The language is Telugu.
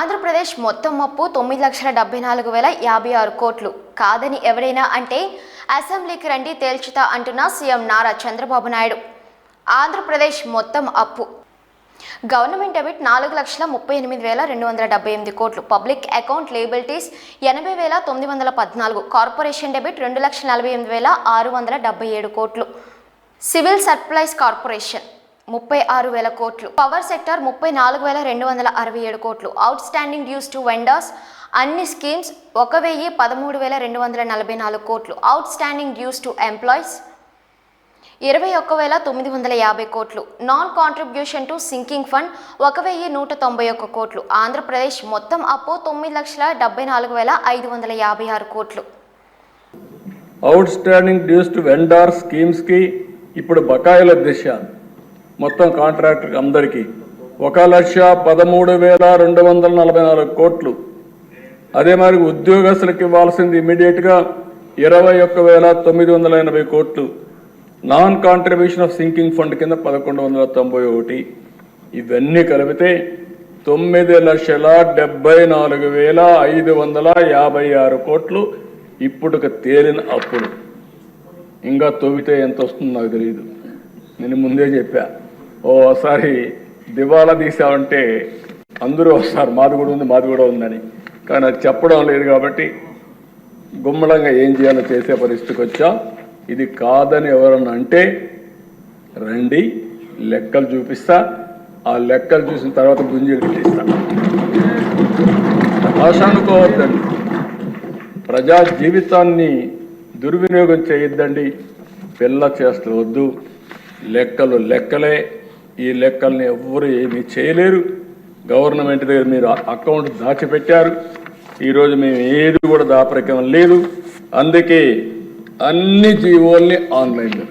ఆంధ్రప్రదేశ్ మొత్తం అప్పు 9,74,056 కోట్లు కాదని ఎవరైనా అంటే అసెంబ్లీకి రండి తేల్చుతా అంటున్న సీఎం నారా చంద్రబాబు నాయుడు. ఆంధ్రప్రదేశ్ మొత్తం అప్పు గవర్నమెంట్ డెబిట్ 4,38,278 కోట్లు, public account liabilities 80,914, corporation debit 2,48,677 కోట్లు, సివిల్ సప్లైస్ కార్పొరేషన్ 36,000 కోట్లు, పవర్ సెక్టర్ 34,267 కోట్లు, out standing dues to vendors అన్ని స్కీమ్స్ 1,13,244 కోట్లు, out standing dues to employees 21,950 కోట్లు, non contribution to sinking fund 1,191 కోట్లు. ఆంధ్రప్రదేశ్ మొత్తం అప్పు 9,74,556 కోట్లు. Out standing dues to vendor స్కీమ్స్కి ఇప్పుడు బకాయిల దిశ మొత్తం కాంట్రాక్టర్ అందరికీ 1,13,244 కోట్లు. అదే మరి ఉద్యోగస్తులకు ఇవ్వాల్సింది ఇమీడియట్గా 21,980 కోట్లు. Non contribution of sinking fund కింద 1,191. ఇవన్నీ కలిపితే 9,74,556 కోట్లు ఇప్పుడు తేలిన అప్పులు. ఇంకా తవ్వితే ఎంత వస్తుందో నాకు తెలియదు. నేను ముందే చెప్పా, ఓసారి దివాలా తీసామంటే అందరూ వస్తారు, మాది కూడా ఉందని. కానీ అది చెప్పడం లేదు కాబట్టి గుమ్మడంగా ఏం చేయాలో చేసే పరిస్థితికి వచ్చా. ఇది కాదని ఎవరన్నా అంటే రండి, లెక్కలు చూపిస్తా. ఆ లెక్కలు చూసిన తర్వాత గుంజీలు పెట్టిస్తా. భాష అనుకోవద్దండి, ప్రజా జీవితాన్ని దుర్వినియోగం చేయొద్దండి. పిల్ల చేస్తవద్దు. లెక్కలు లెక్కలే. ఈ లెక్కల్ని ఎవ్వరు ఏమీ చేయలేరు. గవర్నమెంట్ దగ్గర మీరు అకౌంట్ దాచిపెట్టారు. ఈరోజు మేము ఏది కూడా దాపరికం లేదు. అందుకే అన్ని జీవోల్ని ఆన్లైన్లో